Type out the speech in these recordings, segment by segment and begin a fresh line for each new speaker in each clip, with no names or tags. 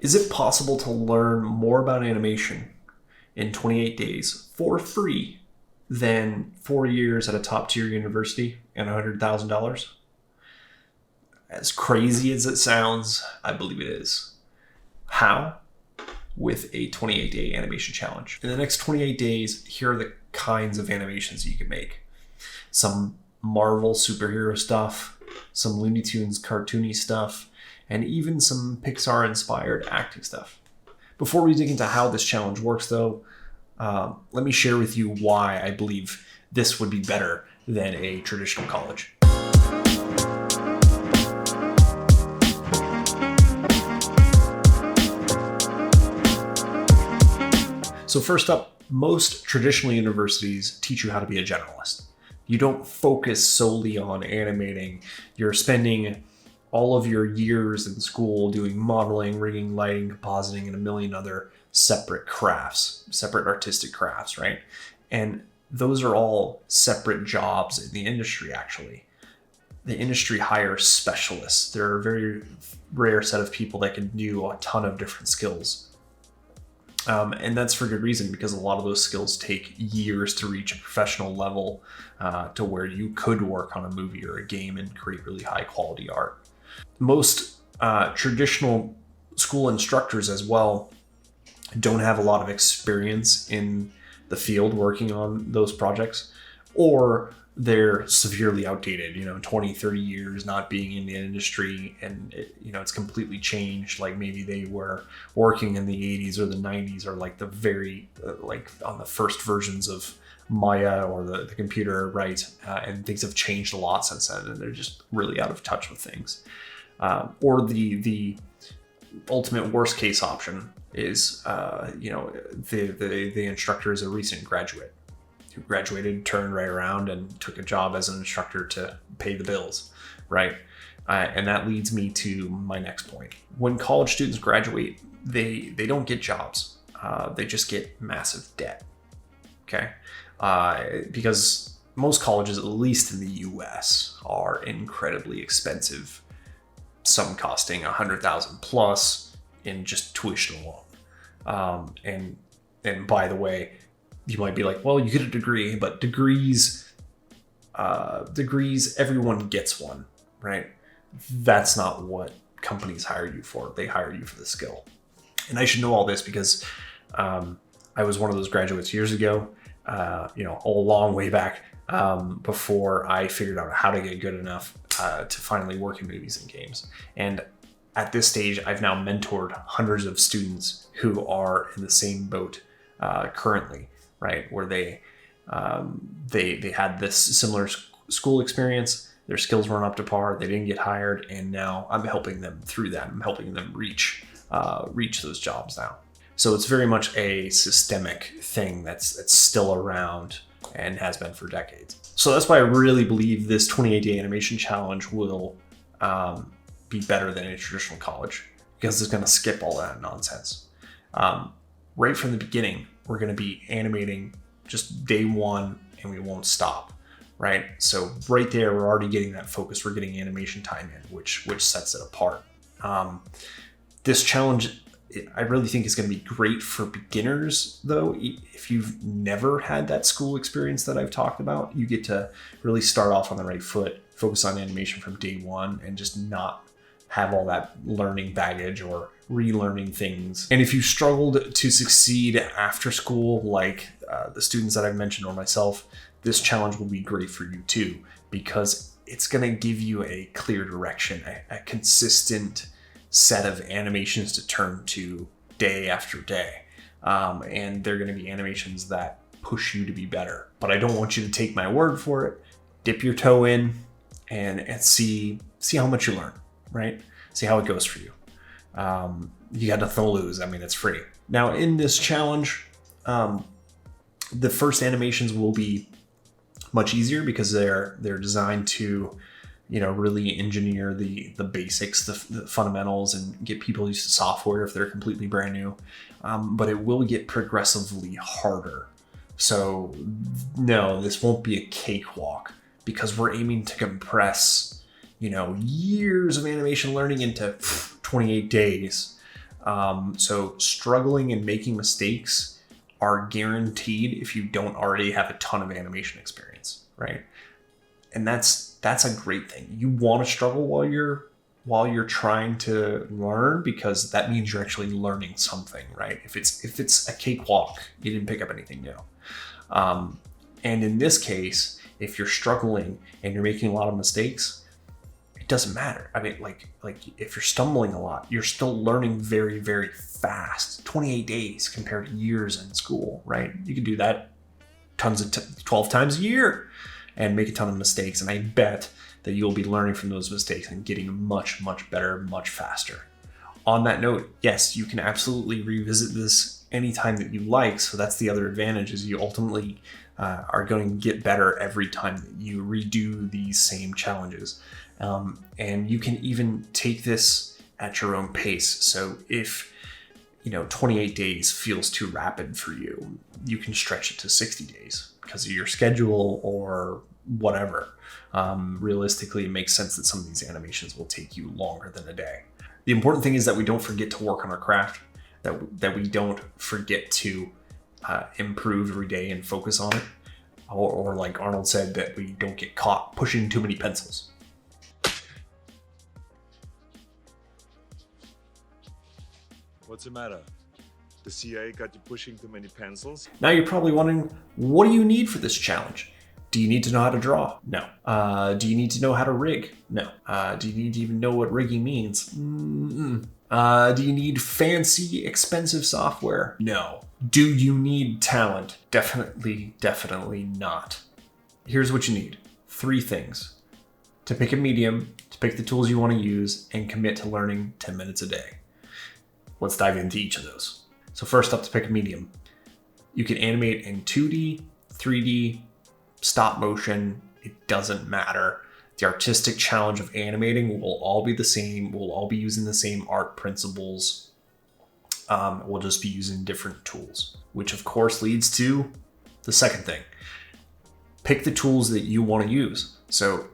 Is it possible to learn more about animation in 28 days for free than 4 years at a top tier university and $100,000? As crazy as it sounds, I believe it is. How? With a 28-day animation challenge. In the next 28 days, here are the kinds of animations you can make. Some Marvel superhero stuff, some Looney Tunes cartoony stuff, and even some Pixar-inspired acting stuff. Before we dig into how this challenge works, though, let me share with you why I believe this would be better than a traditional college. So first up, most traditional universities teach you how to be a generalist. You don't focus solely on animating. You're spending all of your years in school doing modeling, rigging, lighting, compositing, and a million other separate crafts, separate artistic crafts, right? And those are all separate jobs in the industry, actually. The industry hires specialists. There are a very rare set of people that can do a ton of different skills. And that's for good reason, because a lot of those skills take years to reach a professional level to where you could work on a movie or a game and create really high quality art. Most traditional school instructors as well don't have a lot of experience in the field working on those projects, or they're severely outdated, 20, 30 years not being in the industry, and it's completely changed. Like maybe they were working in the 80s or the 90s, or like the very like on the first versions of Maya or the computer, right? And things have changed a lot since then, and they're just really out of touch with things. Or the ultimate worst case option is the instructor is a recent graduate who graduated, turned right around and took a job as an instructor to pay the bills, right? And that leads me to my next point. When college students graduate, they don't get jobs. They just get massive debt, okay? Because most colleges, at least in the US, are incredibly expensive. Some costing $100,000 plus in just tuition alone. And by the way, you might be like, well, you get a degree, but degrees, everyone gets one, right? That's not what companies hire you for. They hire you for the skill. And I should know all this because I was one of those graduates years ago, a long way back, before I figured out how to get good enough to finally work in movies and games. And at this stage, I've now mentored hundreds of students who are in the same boat currently, right? Where they had this similar school experience, their skills weren't up to par, they didn't get hired, and now I'm helping them through that. I'm helping them reach those jobs now. So it's very much a systemic thing that's still around and has been for decades. So that's why I really believe this 28-day animation challenge will be better than a traditional college, because it's going to skip all that nonsense. Right from the beginning, we're going to be animating just day one, and we won't stop, right? So right there, we're already getting that focus. We're getting animation time in, which sets it apart. This challenge, I really think, is going to be great for beginners, though. If you've never had that school experience that I've talked about, you get to really start off on the right foot, focus on animation from day one, and just not have all that learning baggage or relearning things. And if you struggled to succeed after school, like the students that I've mentioned or myself, this challenge will be great for you too, because it's going to give you a clear direction, a consistent set of animations to turn to day after day. And they're going to be animations that push you to be better. But I don't want you to take my word for it. Dip your toe in and see how much you learn, right? See how it goes for you. You got nothing to lose. I mean, it's free. Now, in this challenge, the first animations will be much easier because they're designed to, really engineer the basics, the fundamentals, and get people used to software if they're completely brand new. But it will get progressively harder. So no, this won't be a cakewalk, because we're aiming to compress, years of animation learning into 28 days. So struggling and making mistakes are guaranteed if you don't already have a ton of animation experience, right? And that's a great thing. You want to struggle while you're trying to learn, because that means you're actually learning something, right? If it's a cakewalk, you didn't pick up anything new. And in this case, if you're struggling and you're making a lot of mistakes, it doesn't matter. I mean, like if you're stumbling a lot, you're still learning very, very fast. 28 days compared to years in school, right? You can do that 12 times a year and make a ton of mistakes. And I bet that you'll be learning from those mistakes and getting much, much better, much faster. On that note, yes, you can absolutely revisit this anytime that you like. So that's the other advantage, is you ultimately are going to get better every time that you redo these same challenges. And you can even take this at your own pace. So if 28 days feels too rapid for you, you can stretch it to 60 days because of your schedule or whatever. Realistically, it makes sense that some of these animations will take you longer than a day. The important thing is that we don't forget to work on our craft, that we don't forget to improve every day and focus on it. Or like Arnold said, that we don't get caught pushing too many pencils.
What's the matter? The CIA got you pushing too many pencils?
Now you're probably wondering, what do you need for this challenge? Do you need to know how to draw? No. Do you need to know how to rig? No. Do you need to even know what rigging means? Do you need fancy, expensive software? No. Do you need talent? Definitely not. Here's what you need. 3 things. To pick a medium, to pick the tools you want to use, and commit to learning 10 minutes a day. Let's dive into each of those. So first up, to pick a medium. You can animate in 2D, 3D, stop motion, it doesn't matter. The artistic challenge of animating will all be the same. We'll all be using the same art principles. We'll just be using different tools, which of course leads to the second thing. Pick the tools that you want to use. So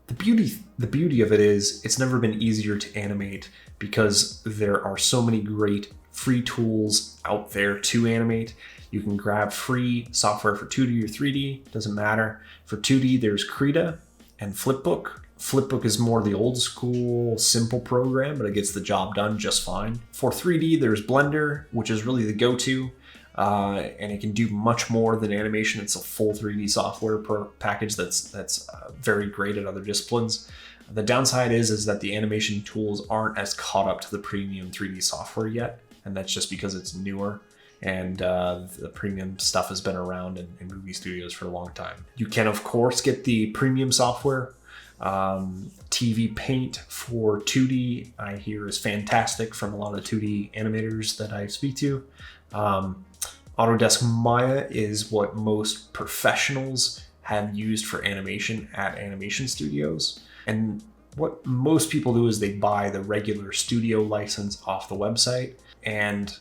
the beauty of it is it's never been easier to animate because there are so many great free tools out there to animate. You can grab free software for 2D or 3D, doesn't matter. For 2D, there's Krita and Flipbook. Flipbook is more the old school, simple program, but it gets the job done just fine. For 3D, there's Blender, which is really the go-to, and it can do much more than animation. It's a full 3D software package that's very great at other disciplines. The downside is that the animation tools aren't as caught up to the premium 3D software yet, and that's just because it's newer. And the premium stuff has been around in movie studios for a long time. You can, of course, get the premium software. TV Paint for 2D, I hear, is fantastic from a lot of 2D animators that I speak to. Autodesk Maya is what most professionals have used for animation at animation studios. And what most people do is they buy the regular studio license off the website, and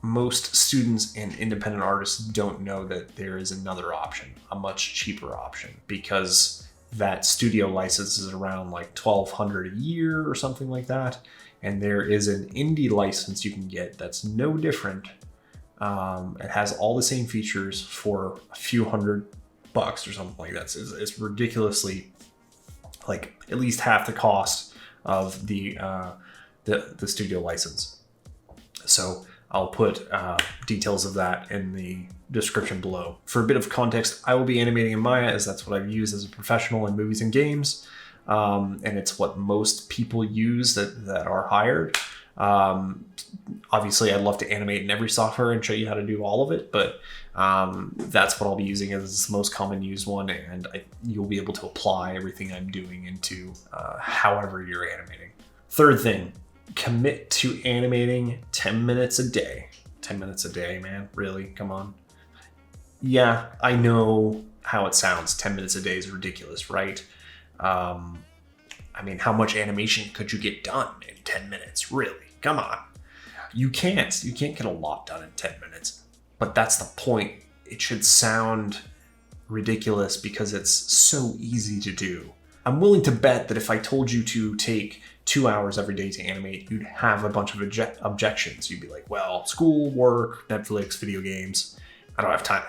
most students and independent artists don't know that there is another option, a much cheaper option, because that studio license is around like $1,200 a year or something like that. And there is an indie license you can get that's no different. It has all the same features for a few $100 or something like that. It's ridiculously, like, at least half the cost of the studio license. So I'll put details of that in the description below. For a bit of context, I will be animating in Maya, as that's what I've used as a professional in movies and games. And it's what most people use that are hired. Obviously, I'd love to animate in every software and show you how to do all of it, but that's what I'll be using as the most common used one, and you'll be able to apply everything I'm doing into however you're animating. Third thing, commit to animating 10 minutes a day. 10 minutes a day, man, really? Come on. Yeah, I know how it sounds. 10 minutes a day is ridiculous, right? I mean, how much animation could you get done in 10 minutes? Really? Come on. You can't get a lot done in 10 minutes, but that's the point. It should sound ridiculous because it's so easy to do. I'm willing to bet that if I told you to take 2 hours every day to animate, you'd have a bunch of objections. You'd be like, well, school, work, Netflix, video games. I don't have time.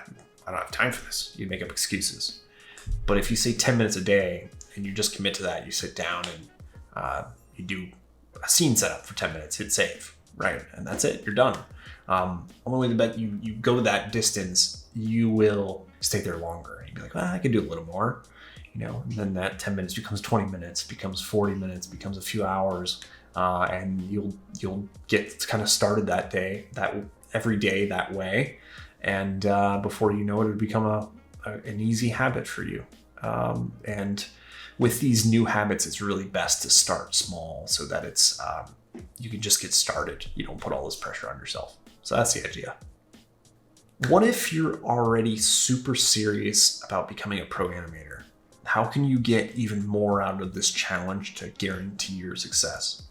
I don't have time for this. You'd make up excuses. But if you say 10 minutes a day and you just commit to that, you sit down and you do a scene setup for 10 minutes, hit save, right? And that's it, you're done. I'm willing to bet you go that distance, you will stay there longer. You'd be like, well, I could do a little more, and then that 10 minutes becomes 20 minutes, becomes 40 minutes, becomes a few hours, and you'll get kind of started that day, every day that way. And before you know it, it'll become an easy habit for you. And with these new habits, it's really best to start small so that it's you can just get started. You don't put all this pressure on yourself. So that's the idea. What if you're already super serious about becoming a pro animator? How can you get even more out of this challenge to guarantee your success?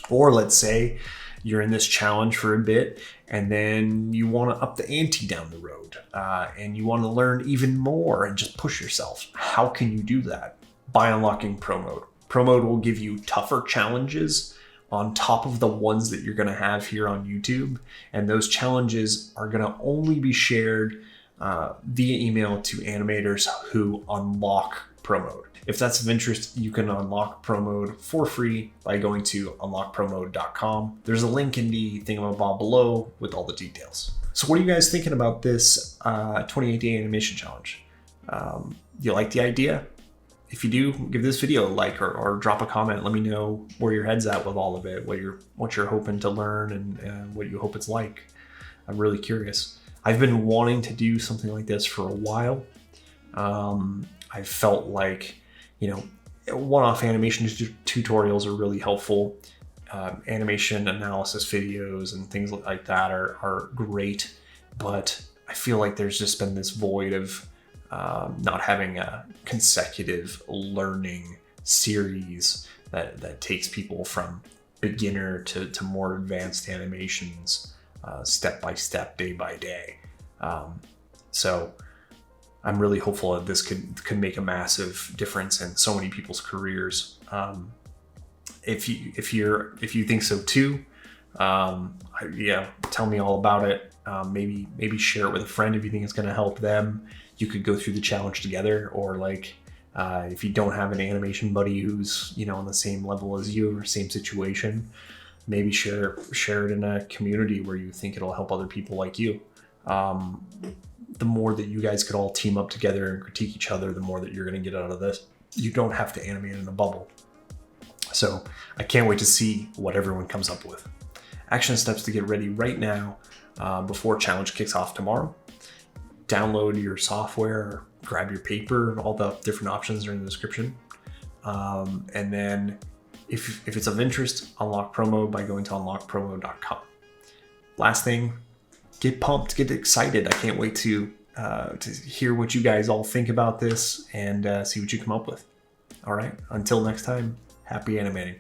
Or let's say you're in this challenge for a bit and then you want to up the ante down the road and you want to learn even more and just push yourself. How can you do that? By unlocking Pro Mode. Pro Mode will give you tougher challenges on top of the ones that you're going to have here on YouTube. And those challenges are going to only be shared via email to animators who unlock Pro Mode. If that's of interest, you can unlock Pro Mode for free by going to unlockpromode.com. There's a link in the thingamabob below with all the details. So what are you guys thinking about this 28-day animation challenge? You like the idea? If you do, give this video a like or drop a comment. Let me know where your head's at with all of it, what you're hoping to learn and what you hope it's like. I'm really curious. I've been wanting to do something like this for a while. I felt like, one-off animation tutorials are really helpful. Animation analysis videos and things like that are great, but I feel like there's just been this void of not having a consecutive learning series that takes people from beginner to more advanced animations, step by step, day by day. So I'm really hopeful that this could make a massive difference in so many people's careers. If you think so too, tell me all about it. Maybe share it with a friend if you think it's going to help them. You could go through the challenge together, or if you don't have an animation buddy who's on the same level as you or same situation, maybe share it in a community where you think it'll help other people like you. The more that you guys could all team up together and critique each other, the more that you're going to get out of this. You don't have to animate in a bubble. So I can't wait to see what everyone comes up with. Action steps to get ready right now before challenge kicks off tomorrow. Download your software, grab your paper, all the different options are in the description. And then if it's of interest, unlock Pro Mode by going to unlockpromode.com. Last thing, get pumped, get excited. I can't wait to hear what you guys all think about this and see what you come up with. All right, until next time, happy animating.